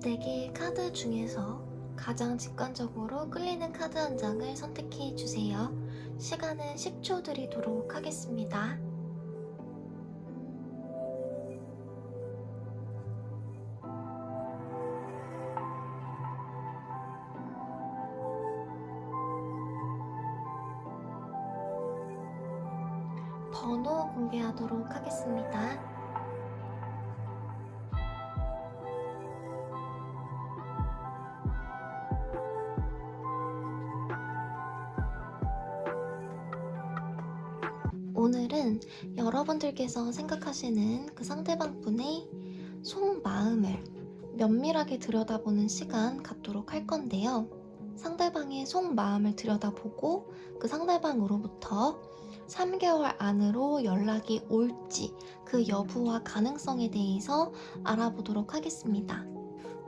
4개의 카드 중에서 가장 직관적으로 끌리는 카드 한 장을 선택해 주세요. 시간은 10초 드리도록 하겠습니다. 번호 공개하도록 하겠습니다. 오늘은 여러분들께서 생각하시는 그 상대방 분의 속마음을 면밀하게 들여다보는 시간 갖도록 할 건데요. 상대방의 속마음을 들여다보고 그 상대방으로부터 3개월 안으로 연락이 올지 그 여부와 가능성에 대해서 알아보도록 하겠습니다.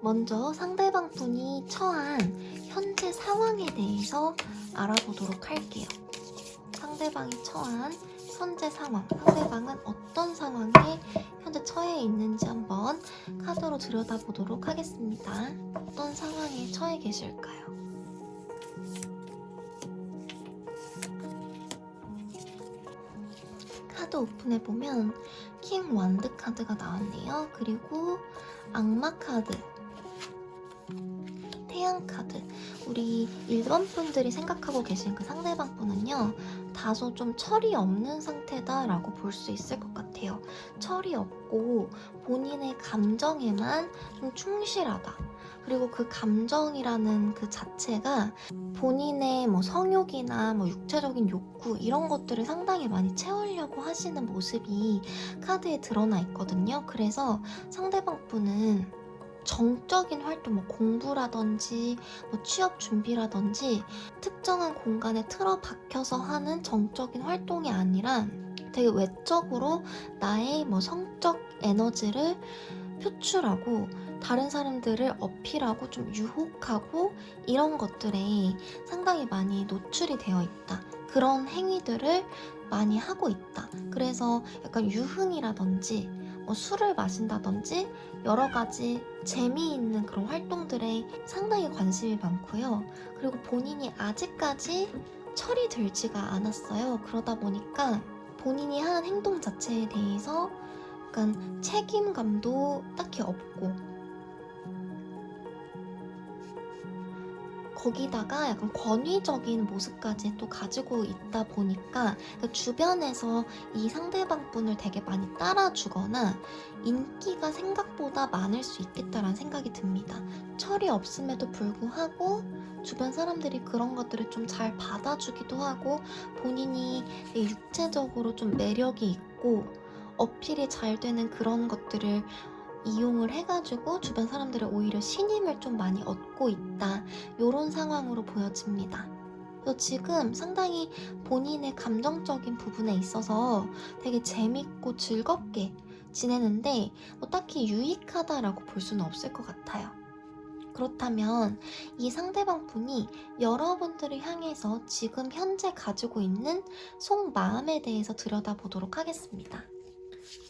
먼저 상대방 분이 처한 현재 상황에 대해서 알아보도록 할게요. 상대방이 처한 현재 상황, 상대방은 어떤 상황에 현재 처해 있는지 한번 카드로 들여다보도록 하겠습니다. 어떤 상황에 처해 계실까요? 카드 오픈해보면 킹 완드 카드가 나왔네요. 그리고 악마 카드, 태양 카드. 우리 일반 분들이 생각하고 계신 그 상대방 분은요, 다소 좀 철이 없는 상태다라고 볼 수 있을 것 같아요. 철이 없고 본인의 감정에만 좀 충실하다. 그리고 그 감정이라는 그 자체가 본인의 성욕이나 육체적인 욕구 이런 것들을 상당히 많이 채우려고 하시는 모습이 카드에 드러나 있거든요. 그래서 상대방 분은 정적인 활동, 공부라든지 취업 준비라든지 특정한 공간에 틀어박혀서 하는 정적인 활동이 아니라 되게 외적으로 나의 성적 에너지를 표출하고 다른 사람들을 어필하고 좀 유혹하고 이런 것들에 상당히 많이 노출이 되어 있다. 그런 행위들을 많이 하고 있다. 그래서 약간 유흥이라든지 술을 마신다든지 여러 가지 재미있는 그런 활동들에 상당히 관심이 많고요. 그리고 본인이 아직까지 철이 들지가 않았어요. 그러다 보니까 본인이 하는 행동 자체에 대해서 약간 책임감도 딱히 없고, 거기다가 약간 권위적인 모습까지 또 가지고 있다 보니까 주변에서 이 상대방 분을 되게 많이 따라주거나 인기가 생각보다 많을 수 있겠다라는 생각이 듭니다. 철이 없음에도 불구하고 주변 사람들이 그런 것들을 좀 잘 받아주기도 하고 본인이 육체적으로 좀 매력이 있고 어필이 잘 되는 그런 것들을 이용을 해가지고 주변 사람들의 오히려 신임을 좀 많이 얻고 있다. 이런 상황으로 보여집니다. 그래서 지금 상당히 본인의 감정적인 부분에 있어서 되게 재밌고 즐겁게 지내는데 딱히 유익하다라고 볼 수는 없을 것 같아요. 그렇다면 이 상대방 분이 여러분들을 향해서 지금 현재 가지고 있는 속마음에 대해서 들여다보도록 하겠습니다.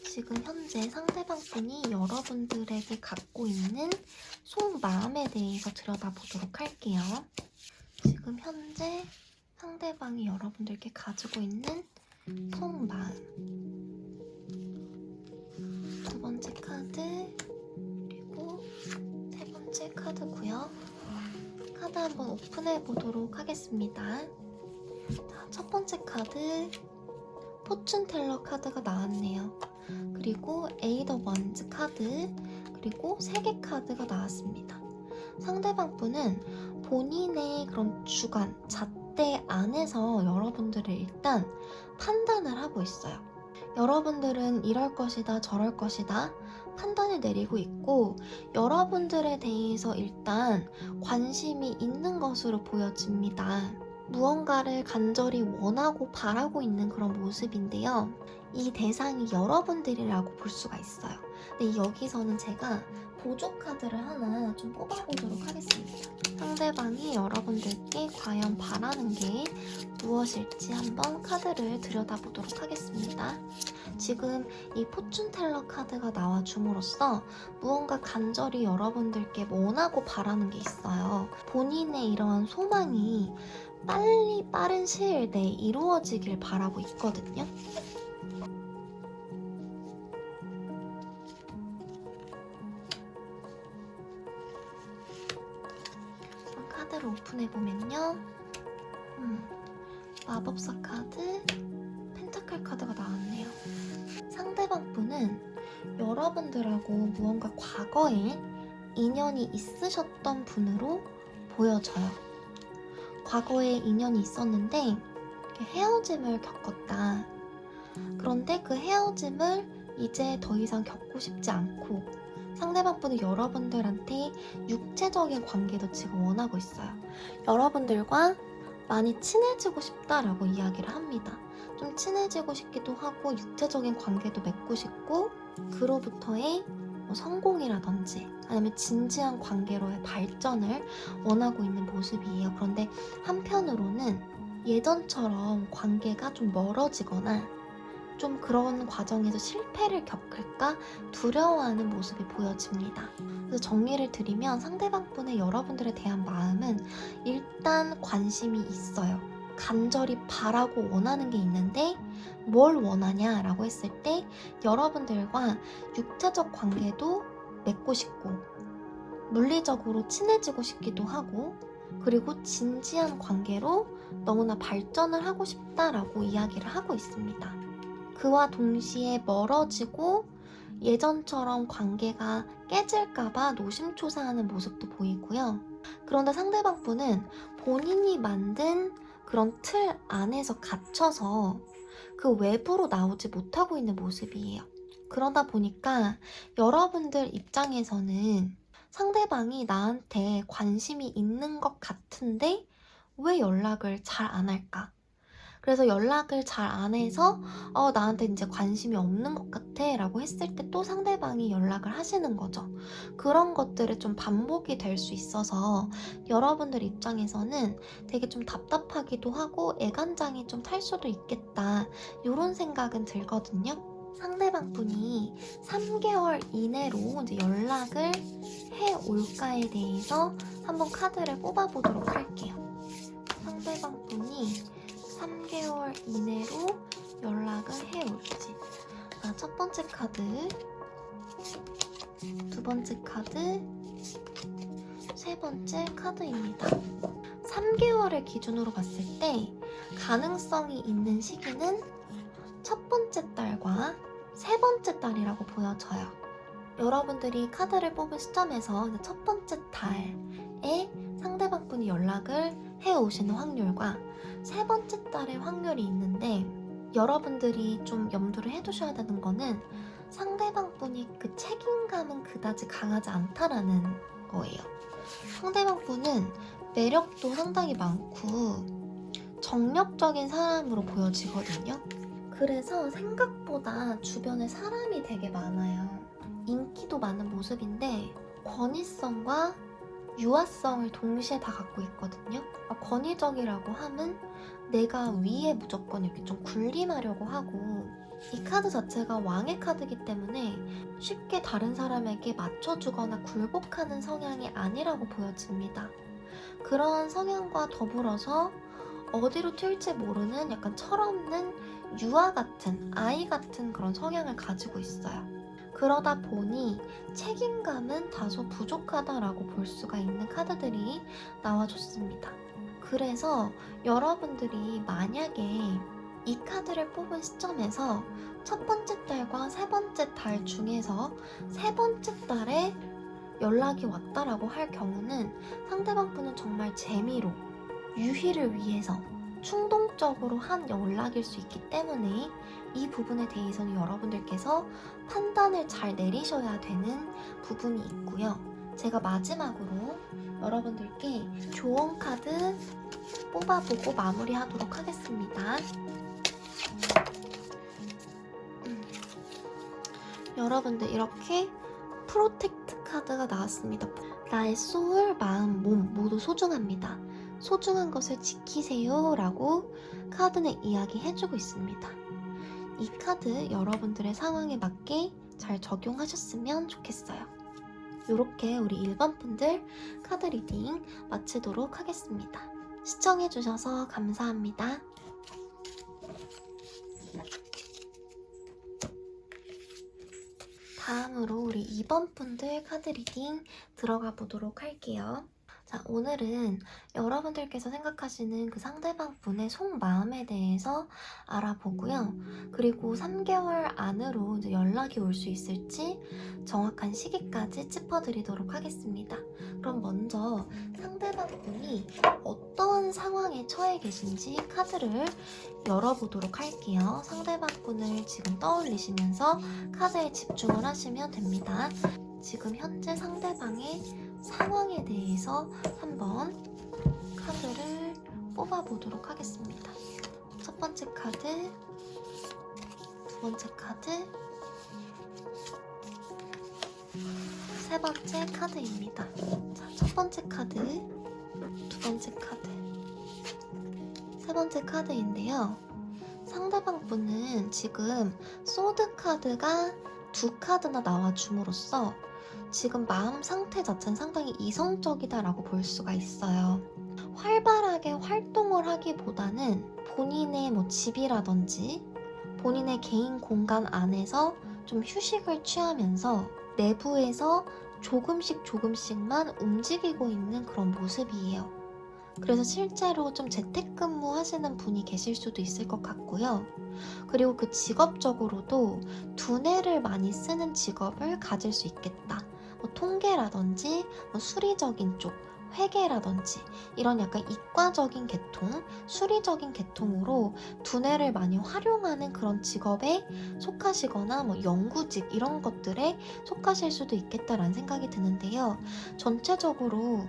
지금 현재 상대방 분이 여러분들에게 갖고 있는 속마음에 대해서 들여다보도록 할게요. 지금 현재 상대방이 여러분들께 가지고 있는 속마음. 두 번째 카드, 그리고 세 번째 카드고요. 카드 한번 오픈해 보도록 하겠습니다. 자, 첫 번째 카드, 포춘텔러 카드가 나왔네요. 그리고 에이드 오브 원즈 카드, 그리고 3개 카드가 나왔습니다. 상대방 분은 본인의 그런 주관, 잣대 안에서 여러분들을 일단 판단을 하고 있어요. 여러분들은 이럴 것이다, 저럴 것이다 판단을 내리고 있고 여러분들에 대해서 일단 관심이 있는 것으로 보여집니다. 무언가를 간절히 원하고 바라고 있는 그런 모습인데요. 이 대상이 여러분들이라고 볼 수가 있어요. 근데 여기서는 제가 보조 카드를 하나 좀 뽑아보도록 하겠습니다. 상대방이 여러분들께 과연 바라는 게 무엇일지 한번 카드를 들여다보도록 하겠습니다. 지금 이 포춘텔러 카드가 나와줌으로써 무언가 간절히 여러분들께 원하고 바라는 게 있어요. 본인의 이러한 소망이 빠른 시일 내에 이루어지길 바라고 있거든요. 카드를 오픈해보면요. 마법사 카드, 펜타클 카드가 나왔네요. 상대방 분은 여러분들하고 무언가 과거에 인연이 있으셨던 분으로 보여져요. 과거에 인연이 있었는데 헤어짐을 겪었다. 그런데 그 헤어짐을 이제 더 이상 겪고 싶지 않고 상대방 분은 여러분들한테 육체적인 관계도 지금 원하고 있어요. 여러분들과 많이 친해지고 싶다라고 이야기를 합니다. 좀 친해지고 싶기도 하고 육체적인 관계도 맺고 싶고 그로부터의 성공이라든지 아니면 진지한 관계로의 발전을 원하고 있는 모습이에요. 그런데 한편으로는 예전처럼 관계가 좀 멀어지거나 좀 그런 과정에서 실패를 겪을까 두려워하는 모습이 보여집니다. 그래서 정리를 드리면 상대방 분의 여러분들에 대한 마음은 일단 관심이 있어요. 간절히 바라고 원하는 게 있는데 뭘 원하냐라고 했을 때 여러분들과 육체적 관계도 맺고 싶고 물리적으로 친해지고 싶기도 하고 그리고 진지한 관계로 너무나 발전을 하고 싶다라고 이야기를 하고 있습니다. 그와 동시에 멀어지고 예전처럼 관계가 깨질까봐 노심초사하는 모습도 보이고요. 그런데 상대방 분은 본인이 만든 그런 틀 안에서 갇혀서 그 외부로 나오지 못하고 있는 모습이에요. 그러다 보니까 여러분들 입장에서는 상대방이 나한테 관심이 있는 것 같은데 왜 연락을 잘 안 할까? 그래서 연락을 잘 안 해서 나한테 이제 관심이 없는 것 같아 라고 했을 때 또 상대방이 연락을 하시는 거죠. 그런 것들이 좀 반복이 될 수 있어서 여러분들 입장에서는 되게 좀 답답하기도 하고 애간장이 좀 탈 수도 있겠다 이런 생각은 들거든요. 상대방 분이 3개월 이내로 이제 연락을 해올까에 대해서 한번 카드를 뽑아보도록 할게요. 상대방 분이 3개월 이내로 연락을 해올지. 첫 번째 카드, 두 번째 카드, 세 번째 카드입니다. 3개월을 기준으로 봤을 때 가능성이 있는 시기는 첫 번째 달과 세 번째 달이라고 보여져요. 여러분들이 카드를 뽑은 시점에서 첫 번째 달에 상대방 분이 연락을 해오시는 확률과 세 번째 달의 확률이 있는데 여러분들이 좀 염두를 해두셔야 되는 거는 상대방 분이 그 책임감은 그다지 강하지 않다라는 거예요. 상대방 분은 매력도 상당히 많고 정력적인 사람으로 보여지거든요. 그래서 생각보다 주변에 사람이 되게 많아요. 인기도 많은 모습인데 권위성과 유아성을 동시에 다 갖고 있거든요. 권위적이라고 하면 내가 위에 무조건 이렇게 좀 군림하려고 하고 이 카드 자체가 왕의 카드이기 때문에 쉽게 다른 사람에게 맞춰주거나 굴복하는 성향이 아니라고 보여집니다. 그런 성향과 더불어서 어디로 튈지 모르는 약간 철없는 유아 같은 아이 같은 그런 성향을 가지고 있어요. 그러다 보니 책임감은 다소 부족하다라고 볼 수가 있는 카드들이 나와줬습니다. 그래서 여러분들이 만약에 이 카드를 뽑은 시점에서 첫 번째 달과 세 번째 달 중에서 세 번째 달에 연락이 왔다라고 할 경우는 상대방 분은 정말 재미로 유희를 위해서 충동적으로 한 연락일 수 있기 때문에 이 부분에 대해서는 여러분들께서 판단을 잘 내리셔야 되는 부분이 있고요. 제가 마지막으로 여러분들께 조언 카드 뽑아보고 마무리하도록 하겠습니다. 여러분들 이렇게 프로텍트 카드가 나왔습니다. 나의 소울, 마음, 몸 모두 소중합니다. 소중한 것을 지키세요 라고 카드는 이야기해주고 있습니다. 이 카드 여러분들의 상황에 맞게 잘 적용하셨으면 좋겠어요. 이렇게 우리 1번 분들 카드 리딩 마치도록 하겠습니다. 시청해주셔서 감사합니다. 다음으로 우리 2번 분들 카드 리딩 들어가 보도록 할게요. 자, 오늘은 여러분들께서 생각하시는 그 상대방 분의 속마음에 대해서 알아보고요. 그리고 3개월 안으로 이제 연락이 올 수 있을지 정확한 시기까지 짚어드리도록 하겠습니다. 그럼 먼저 상대방 분이 어떠한 상황에 처해 계신지 카드를 열어보도록 할게요. 상대방 분을 지금 떠올리시면서 카드에 집중을 하시면 됩니다. 지금 현재 상대방의 상황에 대해서 한번 카드를 뽑아보도록 하겠습니다. 첫 번째 카드, 두 번째 카드, 세 번째 카드입니다. 자, 첫 번째 카드, 두 번째 카드, 세 번째 카드인데요. 상대방 분은 지금 소드 카드가 두 카드나 나와줌으로써 지금 마음 상태 자체는 상당히 이성적이다라고 볼 수가 있어요. 활발하게 활동을 하기보다는 본인의 집이라든지 본인의 개인 공간 안에서 좀 휴식을 취하면서 내부에서 조금씩만 움직이고 있는 그런 모습이에요. 그래서 실제로 좀 재택근무 하시는 분이 계실 수도 있을 것 같고요. 그리고 그 직업적으로도 두뇌를 많이 쓰는 직업을 가질 수 있겠다. 통계라든지 수리적인 쪽, 회계라든지 이런 약간 이과적인 계통, 수리적인 계통으로 두뇌를 많이 활용하는 그런 직업에 속하시거나 연구직 이런 것들에 속하실 수도 있겠다라는 생각이 드는데요. 전체적으로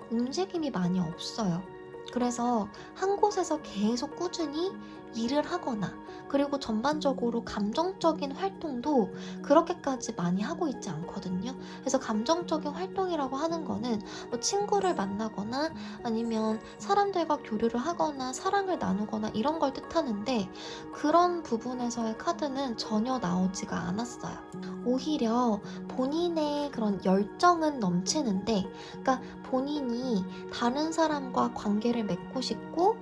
움직임이 많이 없어요. 그래서 한 곳에서 계속 꾸준히 일을 하거나 그리고 전반적으로 감정적인 활동도 그렇게까지 많이 하고 있지 않거든요. 그래서 감정적인 활동이라고 하는 거는 친구를 만나거나 아니면 사람들과 교류를 하거나 사랑을 나누거나 이런 걸 뜻하는데 그런 부분에서의 카드는 전혀 나오지가 않았어요. 오히려 본인의 그런 열정은 넘치는데 그러니까 본인이 다른 사람과 관계를 맺고 싶고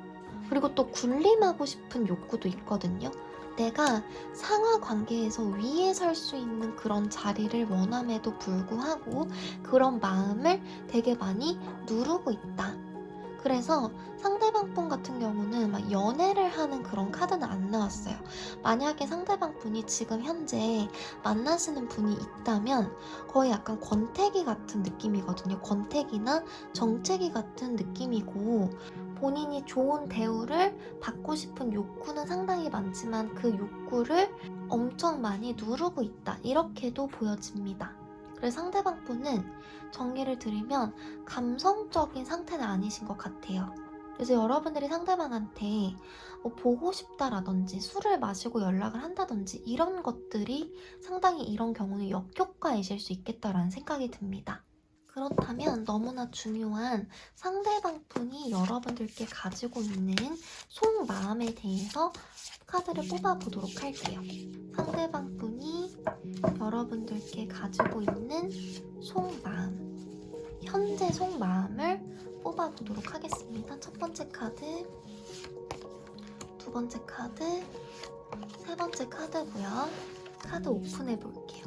그리고 또 군림하고 싶은 욕구도 있거든요. 내가 상하 관계에서 위에 설 수 있는 그런 자리를 원함에도 불구하고 그런 마음을 되게 많이 누르고 있다. 그래서 상대방 분 같은 경우는 막 연애를 하는 그런 카드는 안 나왔어요. 만약에 상대방 분이 지금 현재 만나시는 분이 있다면 거의 약간 권태기 같은 느낌이거든요. 권태기나 정체기 같은 느낌이고 본인이 좋은 대우를 받고 싶은 욕구는 상당히 많지만 그 욕구를 엄청 많이 누르고 있다. 이렇게도 보여집니다. 그래서 상대방 분은 정리를 드리면 감성적인 상태는 아니신 것 같아요. 그래서 여러분들이 상대방한테 보고 싶다라든지 술을 마시고 연락을 한다든지 이런 것들이 상당히 이런 경우는 역효과이실 수 있겠다라는 생각이 듭니다. 그렇다면 너무나 중요한 상대방 분이 여러분들께 가지고 있는 속마음에 대해서 카드를 뽑아보도록 할게요. 상대방 분이 여러분들께 가지고 있는 속마음, 현재 속마음을 뽑아보도록 하겠습니다. 첫 번째 카드, 두 번째 카드, 세 번째 카드고요. 카드 오픈해 볼게요.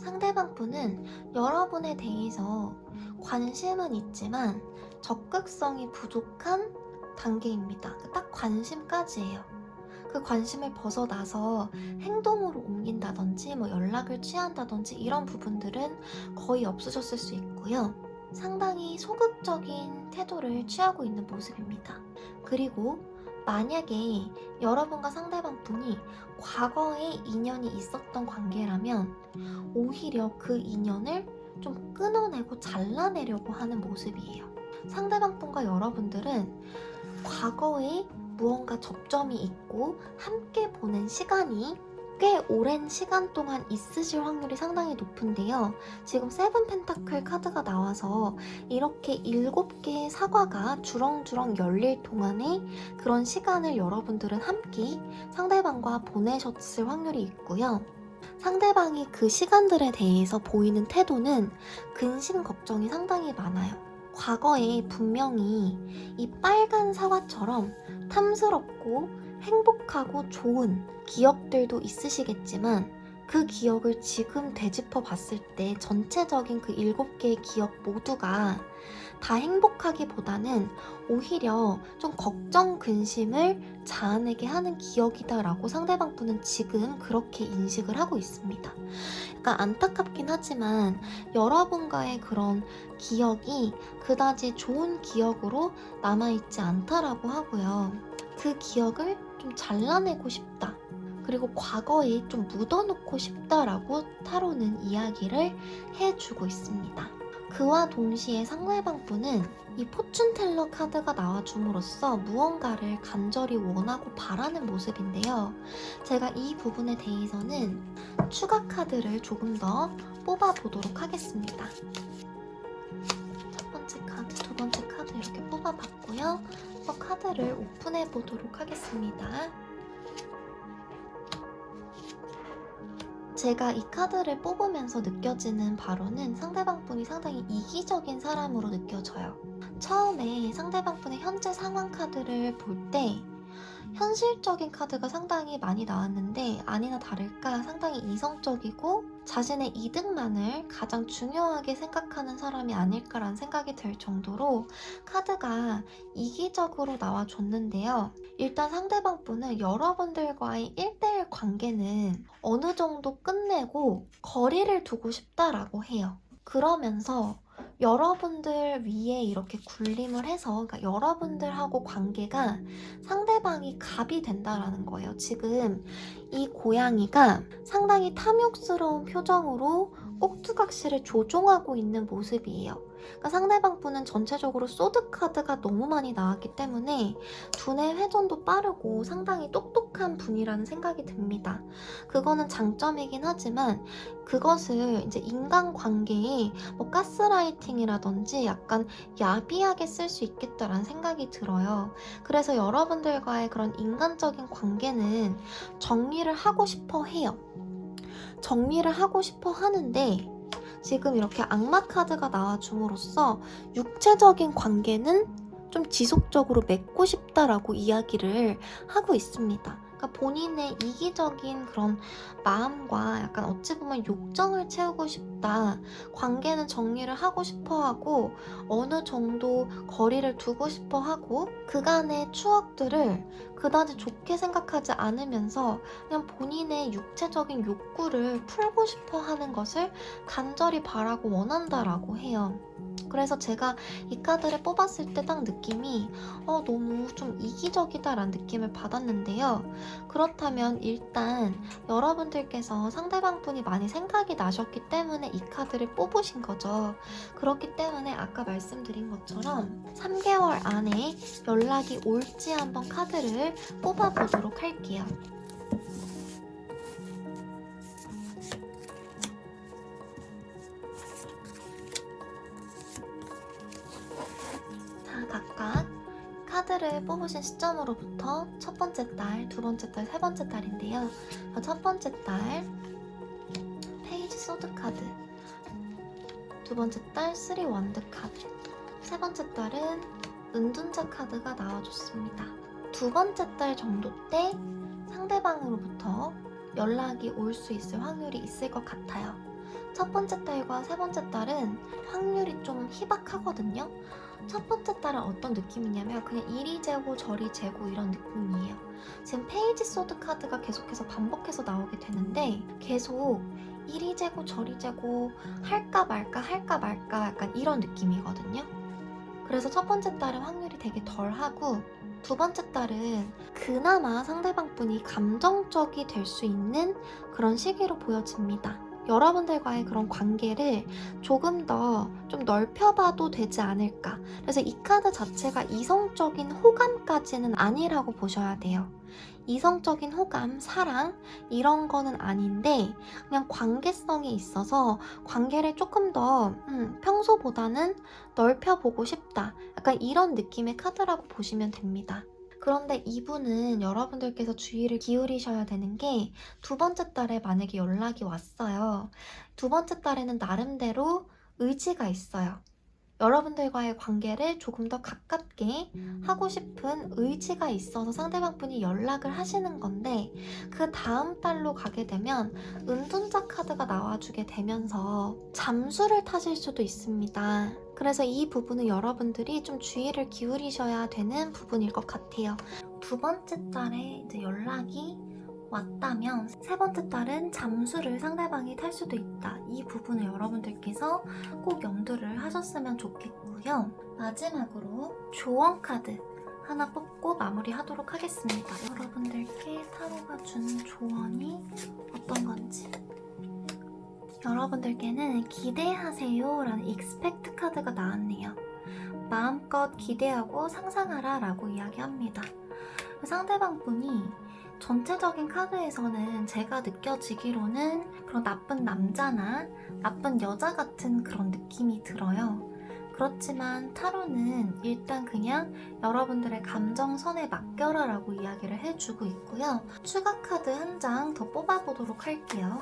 상대방 분은 여러분에 대해서 관심은 있지만 적극성이 부족한 단계입니다. 딱 관심까지예요. 그 관심을 벗어나서 행동으로 옮긴다든지 연락을 취한다든지 이런 부분들은 거의 없으셨을 수 있고요. 상당히 소극적인 태도를 취하고 있는 모습입니다. 그리고 만약에 여러분과 상대방 분이 과거에 인연이 있었던 관계라면 오히려 그 인연을 좀 끊어내고 잘라내려고 하는 모습이에요. 상대방 분과 여러분들은 과거에 무언가 접점이 있고 함께 보낸 시간이 꽤 오랜 시간 동안 있으실 확률이 상당히 높은데요. 지금 세븐 펜타클 카드가 나와서 이렇게 7개의 사과가 주렁주렁 열릴 동안에 그런 시간을 여러분들은 함께 상대방과 보내셨을 확률이 있고요. 상대방이 그 시간들에 대해서 보이는 태도는 근심 걱정이 상당히 많아요. 과거에 분명히 이 빨간 사과처럼 탐스럽고 행복하고 좋은 기억들도 있으시겠지만 그 기억을 지금 되짚어 봤을 때 전체적인 그 7개의 기억 모두가 다 행복하기보다는 오히려 좀 걱정, 근심을 자아내게 하는 기억이다라고 상대방 분은 지금 그렇게 인식을 하고 있습니다. 약간 안타깝긴 하지만 여러분과의 그런 기억이 그다지 좋은 기억으로 남아있지 않다라고 하고요. 그 기억을 좀 잘라내고 싶다. 그리고 과거에 좀 묻어놓고 싶다라고 타로는 이야기를 해주고 있습니다. 그와 동시에 상대방 분은 이 포춘텔러 카드가 나와줌으로써 무언가를 간절히 원하고 바라는 모습인데요. 제가 이 부분에 대해서는 추가 카드를 조금 더 뽑아보도록 하겠습니다. 첫 번째 카드, 두 번째 카드 이렇게 뽑아봤고요. 한번 카드를 오픈해 보도록 하겠습니다. 제가 이 카드를 뽑으면서 느껴지는 바로는 상대방 분이 상당히 이기적인 사람으로 느껴져요. 처음에 상대방 분의 현재 상황 카드를 볼 때 현실적인 카드가 상당히 많이 나왔는데 아니나 다를까 상당히 이성적이고 자신의 이득만을 가장 중요하게 생각하는 사람이 아닐까라는 생각이 들 정도로 카드가 이기적으로 나와줬는데요. 일단 상대방 분은 여러분들과의 1대1 관계는 어느 정도 끝내고 거리를 두고 싶다라고 해요. 그러면서 여러분들 위에 이렇게 군림을 해서 그러니까 여러분들하고 관계가 상대방이 갑이 된다라는 거예요. 지금 이 고양이가 상당히 탐욕스러운 표정으로 꼭두각시를 조종하고 있는 모습이에요. 그러니까 상대방 분은 전체적으로 소드 카드가 너무 많이 나왔기 때문에 두뇌 회전도 빠르고 상당히 똑똑한 분이라는 생각이 듭니다. 그거는 장점이긴 하지만 그것을 이제 인간관계에 뭐 가스라이팅이라든지 약간 야비하게 쓸 수 있겠다라는 생각이 들어요. 그래서 여러분들과의 그런 인간적인 관계는 정리를 하고 싶어 해요. 정리를 하고 싶어 하는데 지금 이렇게 악마 카드가 나와줌으로써 육체적인 관계는 좀 지속적으로 맺고 싶다라고 이야기를 하고 있습니다. 그러니까 본인의 이기적인 그런 마음과 약간 어찌 보면 욕정을 채우고 싶다. 관계는 정리를 하고 싶어 하고 어느 정도 거리를 두고 싶어 하고 그간의 추억들을 그다지 좋게 생각하지 않으면서 그냥 본인의 육체적인 욕구를 풀고 싶어 하는 것을 간절히 바라고 원한다라고 해요. 그래서 제가 이 카드를 뽑았을 때 딱 느낌이 너무 좀 이기적이다라는 느낌을 받았는데요. 그렇다면 일단 여러분들께서 상대방 분이 많이 생각이 나셨기 때문에 이 카드를 뽑으신 거죠. 그렇기 때문에 아까 말씀드린 것처럼 3개월 안에 연락이 올지 한번 카드를 뽑아보도록 할게요. 자, 각각 카드를 뽑으신 시점으로부터 첫 번째 달, 두 번째 달, 세 번째 달인데요. 첫 번째 달 페이지 소드 카드, 두 번째 달 3 원드 카드, 세 번째 달은 은둔자 카드가 나와줬습니다. 두 번째 달 정도 때 상대방으로부터 연락이 올 수 있을 확률이 있을 것 같아요. 첫 번째 달과 세 번째 달은 확률이 좀 희박하거든요. 첫 번째 달은 어떤 느낌이냐면 그냥 이리 재고 저리 재고 이런 느낌이에요. 지금 페이지 소드 카드가 계속해서 반복해서 나오게 되는데 계속 이리 재고 저리 재고 할까 말까 약간 이런 느낌이거든요. 그래서 첫 번째 달은 확률이 되게 덜하고 두 번째 달은 그나마 상대방 분이 감정적이 될 수 있는 그런 시기로 보여집니다. 여러분들과의 그런 관계를 조금 더 좀 넓혀봐도 되지 않을까. 그래서 이 카드 자체가 이성적인 호감까지는 아니라고 보셔야 돼요. 이성적인 호감, 사랑 이런 거는 아닌데 그냥 관계성이 있어서 관계를 조금 더 평소보다는 넓혀보고 싶다. 약간 이런 느낌의 카드라고 보시면 됩니다. 그런데 이분은 여러분들께서 주의를 기울이셔야 되는 게 두 번째 달에 만약에 연락이 왔어요. 두 번째 달에는 나름대로 의지가 있어요. 여러분들과의 관계를 조금 더 가깝게 하고 싶은 의지가 있어서 상대방 분이 연락을 하시는 건데 그 다음 달로 가게 되면 은둔자 카드가 나와주게 되면서 잠수를 타실 수도 있습니다. 그래서 이 부분은 여러분들이 좀 주의를 기울이셔야 되는 부분일 것 같아요. 두 번째 달에 이제 연락이 왔다면 세 번째 달은 잠수를 상대방이 탈 수도 있다. 이 부분을 여러분들께서 꼭 염두를 하셨으면 좋겠고요. 마지막으로 조언 카드 하나 뽑고 마무리하도록 하겠습니다. 여러분들께 타로가 준 조언이 어떤 건지. 여러분들께는 기대하세요 라는 익스펙트 카드가 나왔네요. 마음껏 기대하고 상상하라 라고 이야기합니다. 상대방 분이 전체적인 카드에서는 제가 느껴지기로는 그런 나쁜 남자나 나쁜 여자 같은 그런 느낌이 들어요. 그렇지만 타로는 일단 그냥 여러분들의 감정선에 맡겨라 라고 이야기를 해주고 있고요. 추가 카드 한 장 더 뽑아보도록 할게요.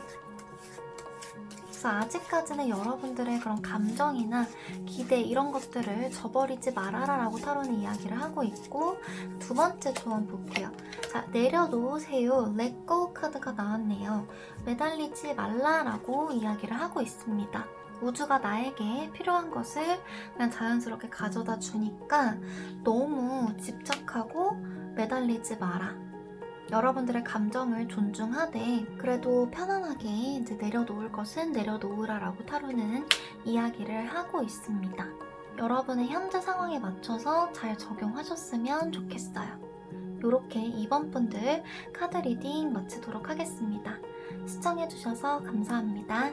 그래서 아직까지는 여러분들의 그런 감정이나 기대 이런 것들을 저버리지 말아라 라고 타로는 이야기를 하고 있고, 두 번째 조언 볼게요. 자, 내려놓으세요. Let go 카드가 나왔네요. 매달리지 말라라고 이야기를 하고 있습니다. 우주가 나에게 필요한 것을 그냥 자연스럽게 가져다 주니까 너무 집착하고 매달리지 마라. 여러분들의 감정을 존중하되 그래도 편안하게 이제 내려놓을 것은 내려놓으라라고 타로는 이야기를 하고 있습니다. 여러분의 현재 상황에 맞춰서 잘 적용하셨으면 좋겠어요. 이렇게 2번 분들 카드 리딩 마치도록 하겠습니다. 시청해주셔서 감사합니다.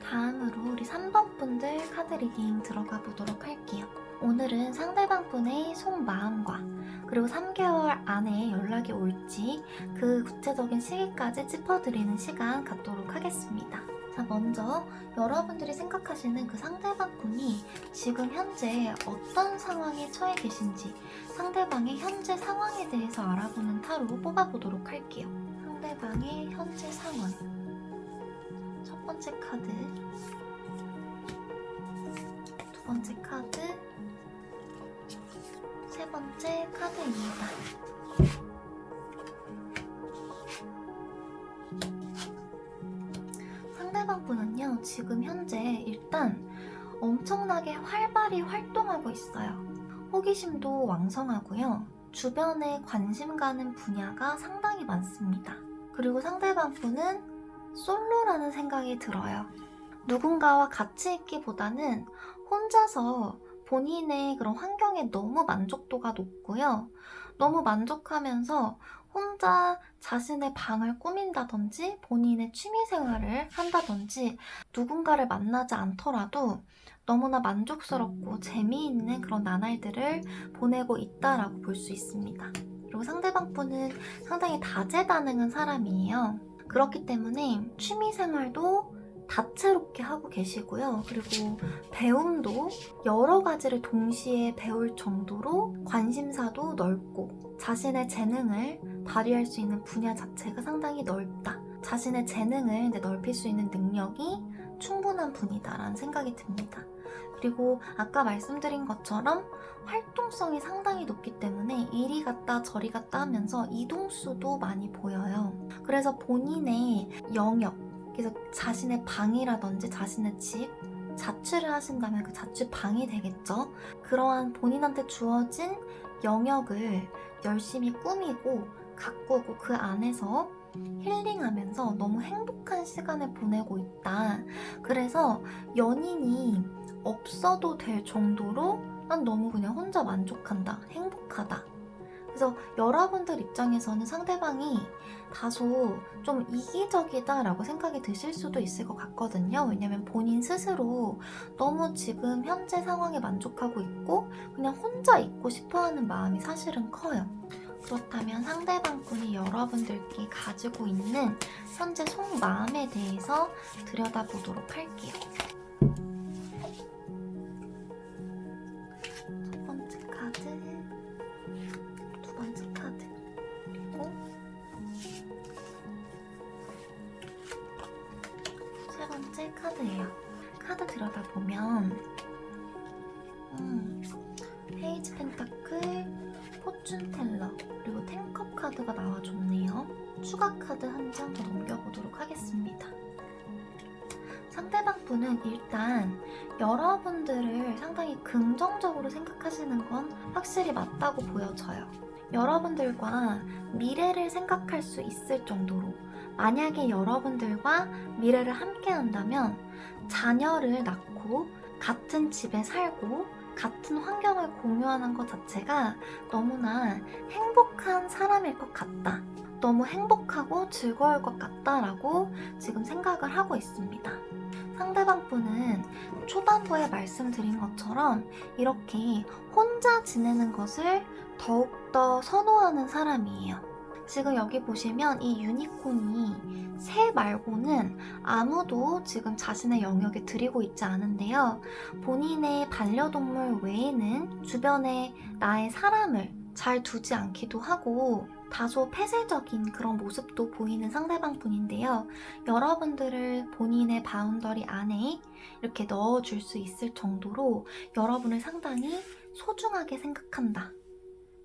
다음으로 우리 3번 분들 카드 리딩 들어가 보도록 할게요. 오늘은 상대방 분의 속마음과 그리고 3개월 안에 연락이 올지 그 구체적인 시기까지 짚어드리는 시간 갖도록 하겠습니다. 자, 먼저 여러분들이 생각하시는 그 상대방 분이 지금 현재 어떤 상황에 처해 계신지 상대방의 현재 상황에 대해서 알아보는 타로 뽑아보도록 할게요. 상대방의 현재 상황. 첫 번째 카드, 두 번째 카드, 세 번째 카드입니다. 상대방 분은요, 지금 현재 일단 엄청나게 활발히 활동하고 있어요. 호기심도 왕성하고요. 주변에 관심 가는 분야가 상당히 많습니다. 그리고 상대방 분은 솔로라는 생각이 들어요. 누군가와 같이 있기보다는 혼자서 본인의 그런 환경에 너무 만족도가 높고요. 너무 만족하면서 혼자 자신의 방을 꾸민다든지 본인의 취미생활을 한다든지 누군가를 만나지 않더라도 너무나 만족스럽고 재미있는 그런 나날들을 보내고 있다라고 볼 수 있습니다. 그리고 상대방 분은 상당히 다재다능한 사람이에요. 그렇기 때문에 취미생활도 다채롭게 하고 계시고요. 그리고 배움도 여러 가지를 동시에 배울 정도로 관심사도 넓고 자신의 재능을 발휘할 수 있는 분야 자체가 상당히 넓다. 자신의 재능을 넓힐 수 있는 능력이 충분한 분이다라는 생각이 듭니다. 그리고 아까 말씀드린 것처럼 활동성이 상당히 높기 때문에 이리 갔다 저리 갔다 하면서 이동수도 많이 보여요. 그래서 본인의 영역, 그래서 자신의 방이라든지 자신의 집, 자취를 하신다면 그 자취방이 되겠죠. 그러한 본인한테 주어진 영역을 열심히 꾸미고 가꾸고 그 안에서 힐링하면서 너무 행복한 시간을 보내고 있다. 그래서 연인이 없어도 될 정도로 난 너무 그냥 혼자 만족한다, 행복하다. 그래서 여러분들 입장에서는 상대방이 다소 좀 이기적이다라고 생각이 드실 수도 있을 것 같거든요. 왜냐면 본인 스스로 너무 지금 현재 상황에 만족하고 있고 그냥 혼자 있고 싶어하는 마음이 사실은 커요. 그렇다면 상대방 분이 여러분들께 가지고 있는 현재 속마음에 대해서 들여다보도록 할게요. 첫 번째 카드, 두 번째 카드, 그리고 세 번째 카드예요. 카드 들여다보면 페이지 펜타클, 포춘 텔러, 그리고 탱컵 카드가 나와줬네요. 추가 카드 한 장 더 넘겨보도록 하겠습니다. 상대방 분은 일단 여러분들을 상당히 긍정적으로 생각하시는 건 확실히 맞다고 보여져요. 여러분들과 미래를 생각할 수 있을 정도로, 만약에 여러분들과 미래를 함께 한다면 자녀를 낳고 같은 집에 살고 같은 환경을 공유하는 것 자체가 너무나 행복한 사람일 것 같다. 너무 행복하고 즐거울 것 같다라고 지금 생각을 하고 있습니다. 상대방 분은 초반부에 말씀드린 것처럼 이렇게 혼자 지내는 것을 더욱더 선호하는 사람이에요. 지금 여기 보시면 이 유니콘이 새 말고는 아무도 지금 자신의 영역에 들이고 있지 않은데요. 본인의 반려동물 외에는 주변에 나의 사람을 잘 두지 않기도 하고 다소 폐쇄적인 그런 모습도 보이는 상대방 분인데요. 여러분들을 본인의 바운더리 안에 이렇게 넣어줄 수 있을 정도로 여러분을 상당히 소중하게 생각한다.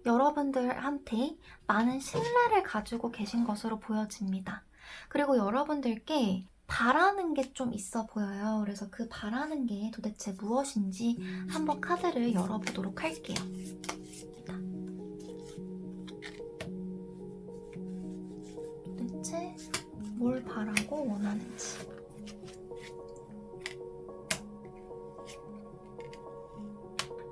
여러분들한테 많은 신뢰를 가지고 계신 것으로 보여집니다. 그리고 여러분들께 바라는 게 좀 있어 보여요. 그래서 그 바라는 게 도대체 무엇인지 한번 카드를 열어보도록 할게요. 도대체 뭘 바라고 원하는지.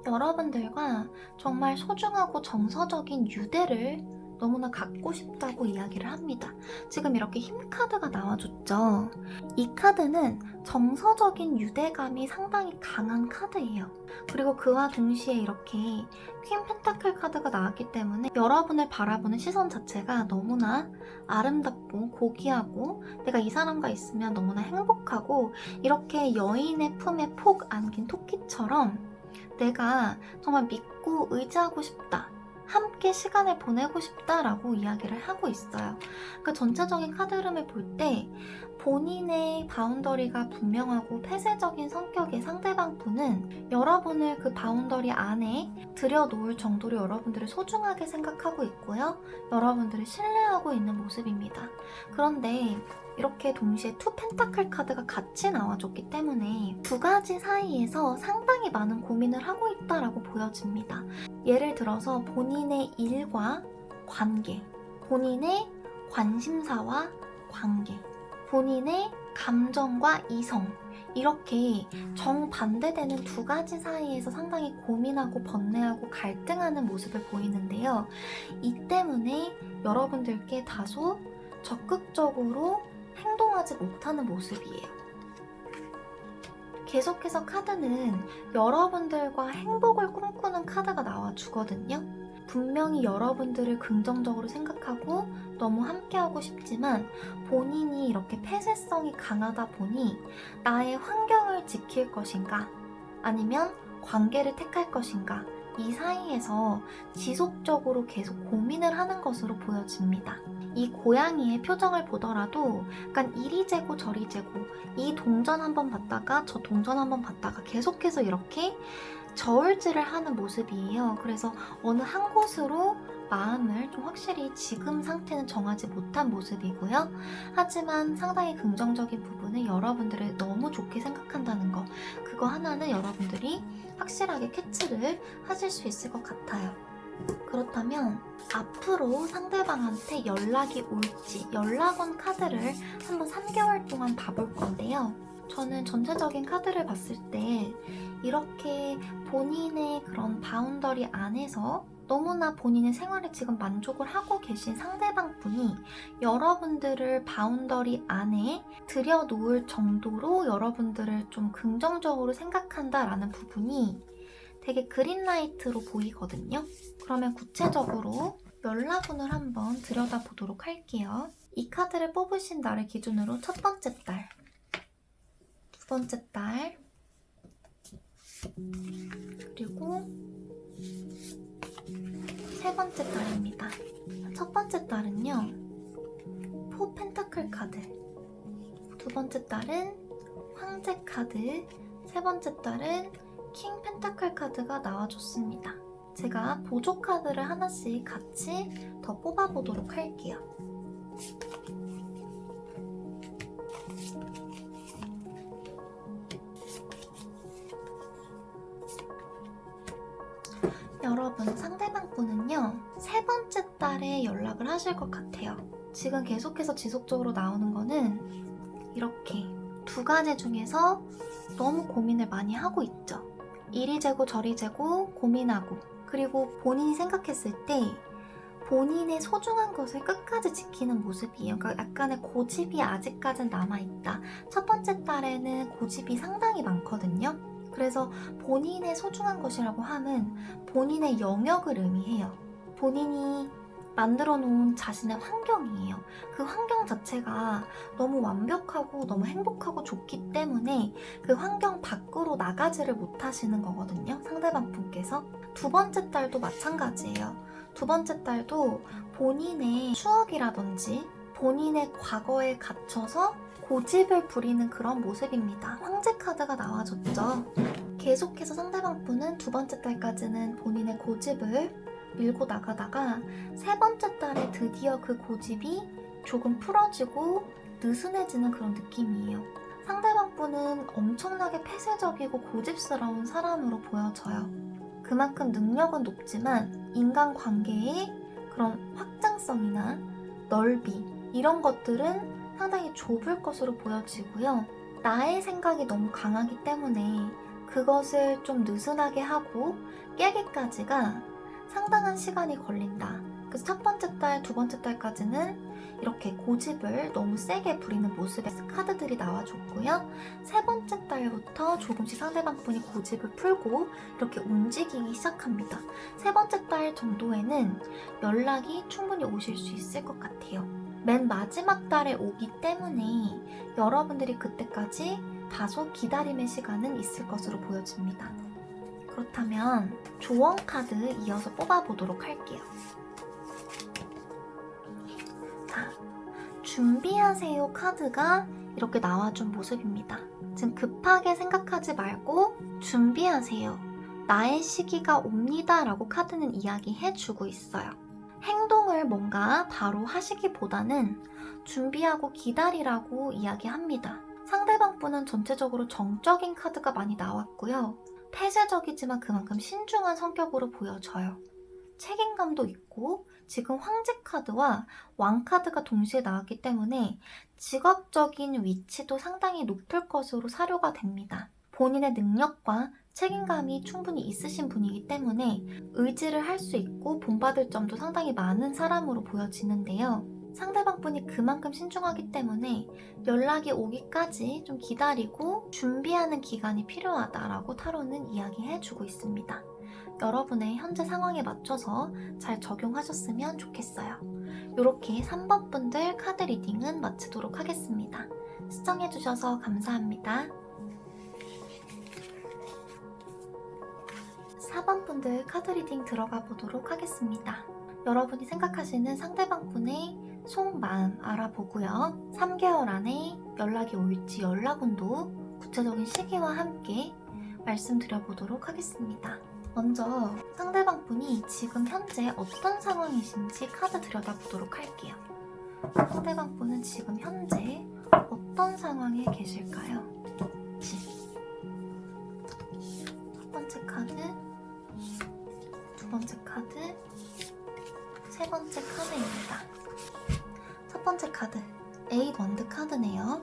여러분들과 정말 소중하고 정서적인 유대를 너무나 갖고 싶다고 이야기를 합니다. 지금 이렇게 힘 카드가 나와줬죠. 이 카드는 정서적인 유대감이 상당히 강한 카드예요. 그리고 그와 동시에 이렇게 퀸 펜타클 카드가 나왔기 때문에 여러분을 바라보는 시선 자체가 너무나 아름답고 고귀하고 내가 이 사람과 있으면 너무나 행복하고 이렇게 여인의 품에 폭 안긴 토끼처럼 내가 정말 믿고 의지하고 싶다. 함께 시간을 보내고 싶다라고 이야기를 하고 있어요. 그러니까 전체적인 카드 흐름을 볼 때 본인의 바운더리가 분명하고 폐쇄적인 성격의 상대방 분은 여러분을 그 바운더리 안에 들여놓을 정도로 여러분들을 소중하게 생각하고 있고요. 여러분들을 신뢰하고 있는 모습입니다. 그런데 이렇게 동시에 투 펜타클 카드가 같이 나와줬기 때문에 두 가지 사이에서 상당히 많은 고민을 하고 있다라고 보여집니다. 예를 들어서 본인의 일과 관계, 본인의 관심사와 관계, 본인의 감정과 이성, 이렇게 정반대되는 두 가지 사이에서 상당히 고민하고 번뇌하고 갈등하는 모습을 보이는데요. 이 때문에 여러분들께 다소 적극적으로 행동하지 못하는 모습이에요. 계속해서 카드는 여러분들과 행복을 꿈꾸는 카드가 나와주거든요. 분명히 여러분들을 긍정적으로 생각하고 너무 함께하고 싶지만 본인이 이렇게 폐쇄성이 강하다 보니 나의 환경을 지킬 것인가 아니면 관계를 택할 것인가 이 사이에서 지속적으로 계속 고민을 하는 것으로 보여집니다. 이 고양이의 표정을 보더라도 약간 이리 재고 저리 재고 이 동전 한번 봤다가 저 동전 한번 봤다가 계속해서 이렇게 저울질을 하는 모습이에요. 그래서 어느 한 곳으로 마음을 좀 확실히 지금 상태는 정하지 못한 모습이고요. 하지만 상당히 긍정적인 부분은 여러분들을 너무 좋게 생각한다는 거, 그거 하나는 여러분들이 확실하게 캐치를 하실 수 있을 것 같아요. 그렇다면 앞으로 상대방한테 연락이 올지 연락 온 카드를 한번 3개월 동안 봐볼 건데요. 저는 전체적인 카드를 봤을 때 이렇게 본인의 그런 바운더리 안에서 너무나 본인의 생활에 지금 만족을 하고 계신 상대방분이 여러분들을 바운더리 안에 들여놓을 정도로 여러분들을 좀 긍정적으로 생각한다라는 부분이 되게 그린라이트로 보이거든요. 그러면 구체적으로 연락운을 한번 들여다보도록 할게요. 이 카드를 뽑으신 날을 기준으로 첫 번째 달, 두 번째 달, 그리고 세 번째 달입니다. 첫 번째 달은요, 포 펜타클 카드, 두 번째 달은 황제 카드, 세 번째 달은 킹 펜타클 카드가 나와줬습니다. 제가 보조 카드를 하나씩 같이 더 뽑아보도록 할게요. 여러분, 상대방분은요, 세 번째 달에 연락을 하실 것 같아요. 지금 계속해서 지속적으로 나오는 거는 이렇게 두 가지 중에서 너무 고민을 많이 하고 있죠. 이리 재고 저리 재고 고민하고, 그리고 본인이 생각했을 때 본인의 소중한 것을 끝까지 지키는 모습이에요. 그러니까 약간의 고집이 아직까진 남아있다. 첫 번째 달에는 고집이 상당히 많거든요. 그래서 본인의 소중한 것이라고 함은 본인의 영역을 의미해요. 본인이 만들어 놓은 자신의 환경이에요. 그 환경 자체가 너무 완벽하고 너무 행복하고 좋기 때문에 그 환경 밖으로 나가지를 못하시는 거거든요. 상대방 분께서. 두 번째 달도 마찬가지예요. 두 번째 달도 본인의 추억이라든지 본인의 과거에 갇혀서 고집을 부리는 그런 모습입니다. 황제 카드가 나와줬죠. 계속해서 상대방 분은 두 번째 달까지는 본인의 고집을 밀고 나가다가 세 번째 달에 드디어 그 고집이 조금 풀어지고 느슨해지는 그런 느낌이에요. 상대방 분은 엄청나게 폐쇄적이고 고집스러운 사람으로 보여져요. 그만큼 능력은 높지만 인간관계의 그런 확장성이나 넓이 이런 것들은 상당히 좁을 것으로 보여지고요. 나의 생각이 너무 강하기 때문에 그것을 좀 느슨하게 하고 깨기까지가 상당한 시간이 걸린다. 그래서 첫 번째 달, 두 번째 달까지는 이렇게 고집을 너무 세게 부리는 모습의 카드들이 나와줬고요. 세 번째 달부터 조금씩 상대방 분이 고집을 풀고 이렇게 움직이기 시작합니다. 세 번째 달 정도에는 연락이 충분히 오실 수 있을 것 같아요. 맨 마지막 달에 오기 때문에 여러분들이 그때까지 다소 기다림의 시간은 있을 것으로 보여집니다. 그렇다면 조언 카드 이어서 뽑아보도록 할게요. 자, 준비하세요 카드가 이렇게 나와준 모습입니다. 지금 급하게 생각하지 말고 준비하세요. 나의 시기가 옵니다 라고 카드는 이야기해주고 있어요. 행동을 뭔가 바로 하시기보다는 준비하고 기다리라고 이야기합니다. 상대방 분은 전체적으로 정적인 카드가 많이 나왔고요. 폐쇄적이지만 그만큼 신중한 성격으로 보여져요. 책임감도 있고 지금 황제 카드와 왕 카드가 동시에 나왔기 때문에 직업적인 위치도 상당히 높을 것으로 사료가 됩니다. 본인의 능력과 책임감이 충분히 있으신 분이기 때문에 의지를 할 수 있고 본받을 점도 상당히 많은 사람으로 보여지는데요. 상대방 분이 그만큼 신중하기 때문에 연락이 오기까지 좀 기다리고 준비하는 기간이 필요하다라고 타로는 이야기해주고 있습니다. 여러분의 현재 상황에 맞춰서 잘 적용하셨으면 좋겠어요. 이렇게 3번 분들 카드 리딩은 마치도록 하겠습니다. 시청해주셔서 감사합니다. 4번 분들 카드 리딩 들어가 보도록 하겠습니다. 여러분이 생각하시는 상대방 분의 속마음 알아보고요. 3개월 안에 연락이 올지 연락운도 구체적인 시기와 함께 말씀드려보도록 하겠습니다. 먼저 상대방 분이 지금 현재 어떤 상황이신지 카드 들여다보도록 할게요. 상대방 분은 지금 현재 어떤 상황에 계실까요? 첫 번째 카드, 두 번째 카드, 세 번째 카드입니다. 첫 번째 카드, 8 원드 카드네요.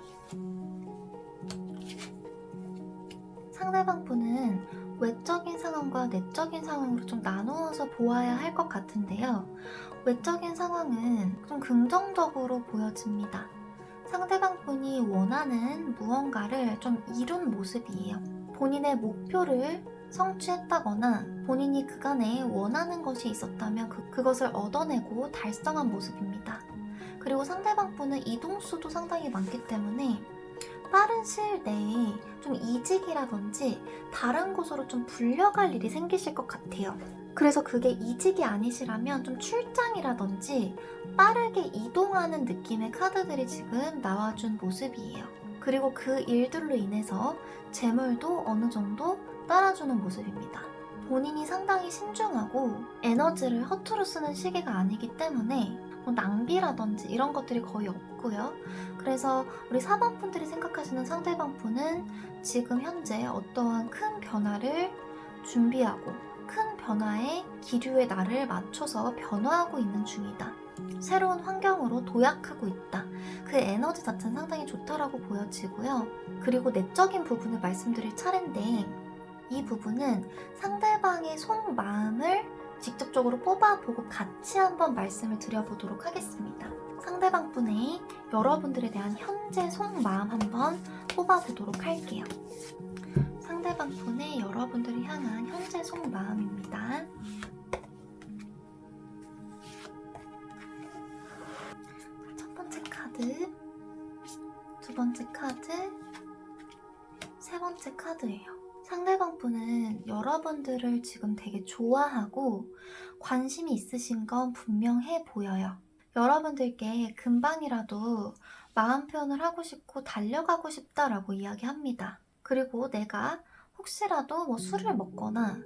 상대방 분은 외적인 상황과 내적인 상황으로 좀 나누어서 보아야 할 것 같은데요. 외적인 상황은 좀 긍정적으로 보여집니다. 상대방 분이 원하는 무언가를 좀 이룬 모습이에요. 본인의 목표를 성취했다거나 본인이 그간에 원하는 것이 있었다면 그것을 얻어내고 달성한 모습입니다. 그리고 상대방 분은 이동수도 상당히 많기 때문에 빠른 시일 내에 좀 이직이라든지 다른 곳으로 좀 불려갈 일이 생기실 것 같아요. 그래서 그게 이직이 아니시라면 좀 출장이라든지 빠르게 이동하는 느낌의 카드들이 지금 나와준 모습이에요. 그리고 그 일들로 인해서 재물도 어느 정도 따라주는 모습입니다. 본인이 상당히 신중하고 에너지를 허투루 쓰는 시기가 아니기 때문에 뭐 낭비라든지 이런 것들이 거의 없고요. 그래서 우리 4번 분들이 생각하시는 상대방 분은 지금 현재 어떠한 큰 변화를 준비하고 큰 변화에 기류의 날을 맞춰서 변화하고 있는 중이다. 새로운 환경으로 도약하고 있다. 그 에너지 자체는 상당히 좋다라고 보여지고요. 그리고 내적인 부분을 말씀드릴 차례인데 이 부분은 상대방의 속마음을 직접적으로 뽑아보고 같이 한번 말씀을 드려보도록 하겠습니다. 상대방 분의 여러분들에 대한 현재 속마음 한번 뽑아보도록 할게요. 상대방 분의 여러분들을 향한 현재 속마음입니다. 첫 번째 카드, 두 번째 카드, 세 번째 카드예요. 상대방 분은 여러분들을 지금 되게 좋아하고 관심이 있으신 건 분명해 보여요. 여러분들께 금방이라도 마음 표현을 하고 싶고 달려가고 싶다라고 이야기합니다. 그리고 내가 혹시라도 뭐 술을 먹거나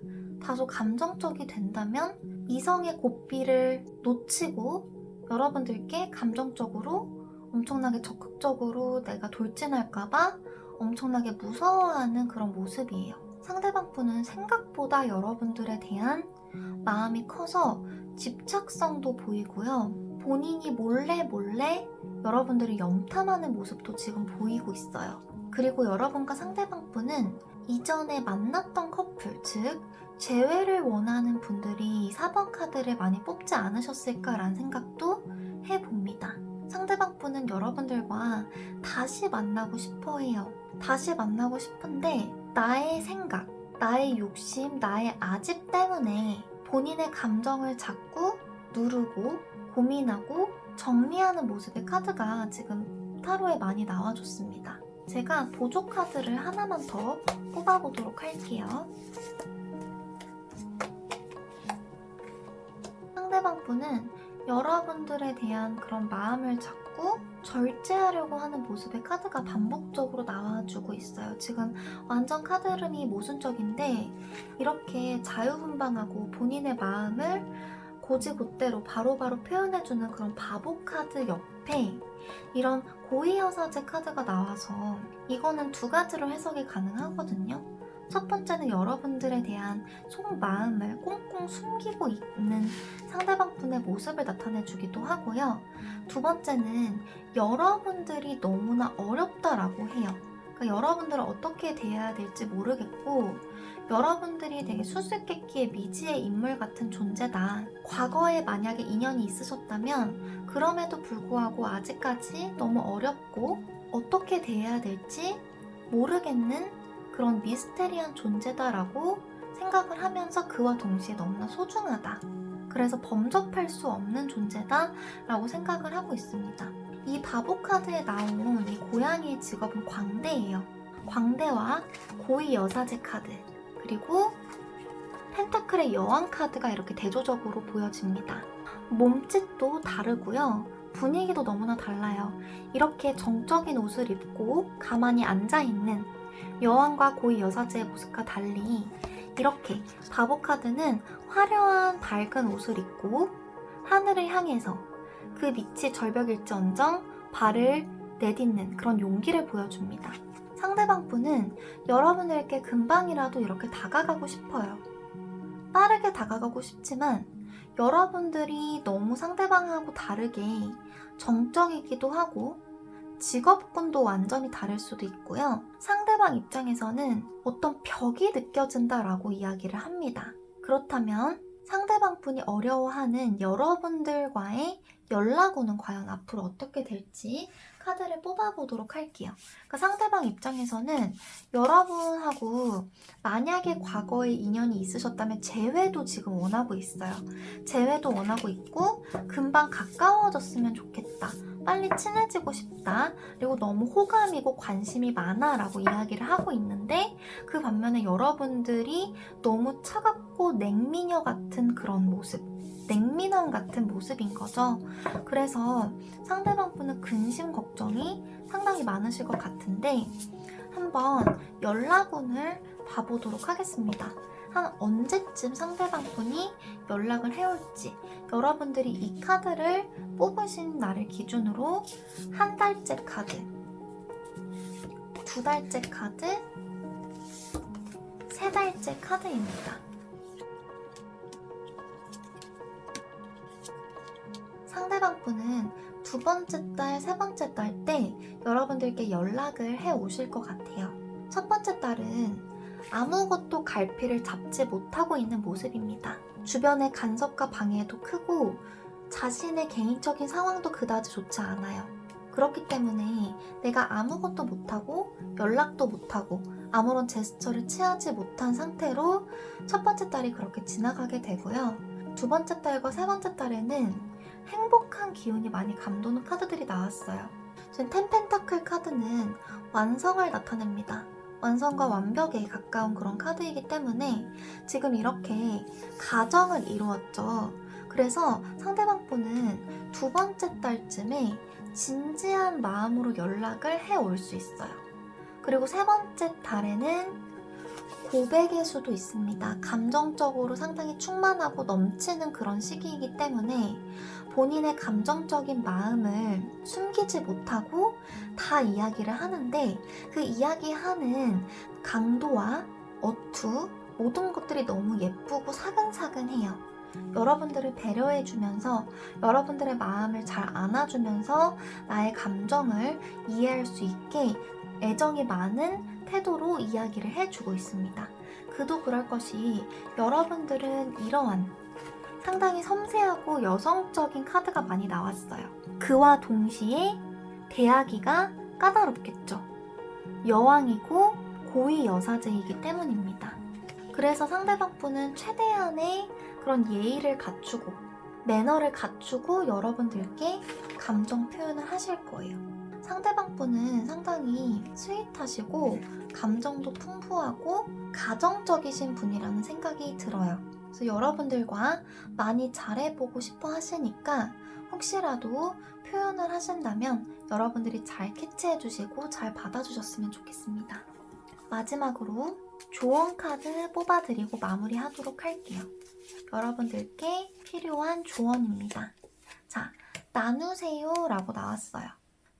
다소 감정적이 된다면 이성의 고삐를 놓치고 여러분들께 감정적으로 엄청나게 적극적으로 내가 돌진할까봐 엄청나게 무서워하는 그런 모습이에요. 상대방 분은 생각보다 여러분들에 대한 마음이 커서 집착성도 보이고요. 본인이 몰래 여러분들을 염탐하는 모습도 지금 보이고 있어요. 그리고 여러분과 상대방 분은 이전에 만났던 커플, 즉 재회를 원하는 분들이 4번 카드를 많이 뽑지 않으셨을까라는 생각도 해봅니다. 상대방 분은 여러분들과 다시 만나고 싶어 해요. 다시 만나고 싶은데 나의 생각, 나의 욕심, 나의 아집 때문에 본인의 감정을 자꾸 누르고 고민하고 정리하는 모습의 카드가 지금 타로에 많이 나와줬습니다. 제가 보조 카드를 하나만 더 뽑아보도록 할게요. 상대방 분은 여러분들에 대한 그런 마음을 자꾸 절제하려고 하는 모습의 카드가 반복적으로 나와주고 있어요. 지금 완전 카드 흐름이 모순적인데 이렇게 자유분방하고 본인의 마음을 고지고대로 바로바로 표현해주는 그런 바보 카드 옆에 이런 고위여사제 카드가 나와서 이거는 두 가지로 해석이 가능하거든요. 첫 번째는 여러분들에 대한 속마음을 꽁꽁 숨기고 있는 상대방 분의 모습을 나타내주기도 하고요. 두 번째는 여러분들이 너무나 어렵다라고 해요. 그러니까 여러분들을 어떻게 대해야 될지 모르겠고 여러분들이 되게 수수께끼의 미지의 인물 같은 존재다. 과거에 만약에 인연이 있으셨다면 그럼에도 불구하고 아직까지 너무 어렵고 어떻게 대해야 될지 모르겠는 그런 미스테리한 존재다라고 생각을 하면서 그와 동시에 너무나 소중하다. 그래서 범접할 수 없는 존재다라고 생각을 하고 있습니다. 이 바보 카드에 나온 이 고양이의 직업은 광대예요. 광대와 고위 여사제 카드 그리고 펜타클의 여왕 카드가 이렇게 대조적으로 보여집니다. 몸짓도 다르고요. 분위기도 너무나 달라요. 이렇게 정적인 옷을 입고 가만히 앉아있는 여왕과 고위 여사제의 모습과 달리 이렇게 바보 카드는 화려한 밝은 옷을 입고 하늘을 향해서 그 빛이 절벽일지언정 발을 내딛는 그런 용기를 보여줍니다. 상대방 분은 여러분들께 금방이라도 이렇게 다가가고 싶어요. 빠르게 다가가고 싶지만 여러분들이 너무 상대방하고 다르게 정적이기도 하고 직업군도 완전히 다를 수도 있고요. 상대방 입장에서는 어떤 벽이 느껴진다라고 이야기를 합니다. 그렇다면 상대방 분이 어려워하는 여러분들과의 연락운은 과연 앞으로 어떻게 될지 카드를 뽑아보도록 할게요. 그러니까 상대방 입장에서는 여러분하고 만약에 과거에 인연이 있으셨다면 재회도 지금 원하고 있어요. 재회도 원하고 있고 금방 가까워졌으면 좋겠다. 빨리 친해지고 싶다. 그리고 너무 호감이고 관심이 많아 라고 이야기를 하고 있는데 그 반면에 여러분들이 너무 차갑고 냉미녀 같은 그런 모습, 냉미남 같은 모습인 거죠. 그래서 상대방 분은 근심 걱정이 상당히 많으실 것 같은데 한번 연락운을 봐보도록 하겠습니다. 한 언제쯤 상대방 분이 연락을 해올지 여러분들이 이 카드를 뽑으신 날을 기준으로 한 달째 카드, 두 달째 카드, 세 달째 카드입니다. 상대방 분은 두 번째 달, 세 번째 달 때 여러분들께 연락을 해 오실 것 같아요. 첫 번째 달은 아무것도 갈피를 잡지 못하고 있는 모습입니다. 주변의 간섭과 방해도 크고 자신의 개인적인 상황도 그다지 좋지 않아요. 그렇기 때문에 내가 아무것도 못하고 연락도 못하고 아무런 제스처를 취하지 못한 상태로 첫 번째 달이 그렇게 지나가게 되고요. 두 번째 달과 세 번째 달에는 행복한 기운이 많이 감도는 카드들이 나왔어요. 지금 텐펜타클 카드는 완성을 나타냅니다. 완성과 완벽에 가까운 그런 카드이기 때문에 지금 이렇게 가정을 이루었죠. 그래서 상대방 분은 두 번째 달쯤에 진지한 마음으로 연락을 해 올 수 있어요. 그리고 세 번째 달에는 고백의 수도 있습니다. 감정적으로 상당히 충만하고 넘치는 그런 시기이기 때문에 본인의 감정적인 마음을 숨기지 못하고 다 이야기를 하는데 그 이야기하는 강도와 어투 모든 것들이 너무 예쁘고 사근사근해요. 여러분들을 배려해주면서 여러분들의 마음을 잘 안아주면서 나의 감정을 이해할 수 있게 애정이 많은 태도로 이야기를 해주고 있습니다. 그도 그럴 것이 여러분들은 이러한 상당히 섬세하고 여성적인 카드가 많이 나왔어요. 그와 동시에 대하기가 까다롭겠죠. 여왕이고 고위 여사제이기 때문입니다. 그래서 상대방 분은 최대한의 그런 예의를 갖추고 매너를 갖추고 여러분들께 감정 표현을 하실 거예요. 상대방 분은 상당히 스윗하시고 감정도 풍부하고 가정적이신 분이라는 생각이 들어요. 그래서 여러분들과 많이 잘해보고 싶어 하시니까 혹시라도 표현을 하신다면 여러분들이 잘 캐치해주시고 잘 받아주셨으면 좋겠습니다. 마지막으로 조언 카드 뽑아드리고 마무리하도록 할게요. 여러분들께 필요한 조언입니다. 자, 나누세요 라고 나왔어요.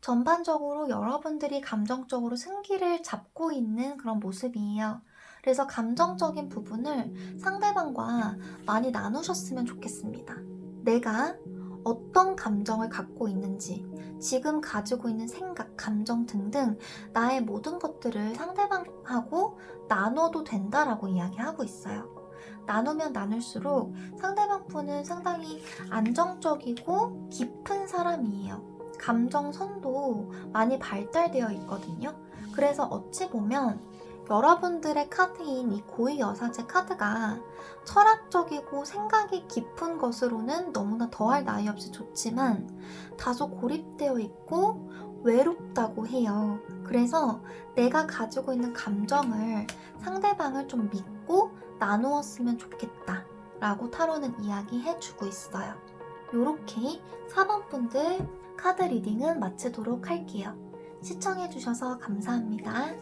전반적으로 여러분들이 감정적으로 승기를 잡고 있는 그런 모습이에요. 그래서 감정적인 부분을 상대방과 많이 나누셨으면 좋겠습니다. 내가 어떤 감정을 갖고 있는지, 지금 가지고 있는 생각, 감정 등등 나의 모든 것들을 상대방하고 나눠도 된다라고 이야기하고 있어요. 나누면 나눌수록 상대방 분은 상당히 안정적이고 깊은 사람이에요. 감정선도 많이 발달되어 있거든요. 그래서 어찌 보면 여러분들의 카드인 이 고위 여사제 카드가 철학적이고 생각이 깊은 것으로는 너무나 더할 나위 없이 좋지만 다소 고립되어 있고 외롭다고 해요. 그래서 내가 가지고 있는 감정을 상대방을 좀 믿고 나누었으면 좋겠다 라고 타로는 이야기해주고 있어요. 요렇게 4번 분들 카드 리딩은 마치도록 할게요. 시청해주셔서 감사합니다.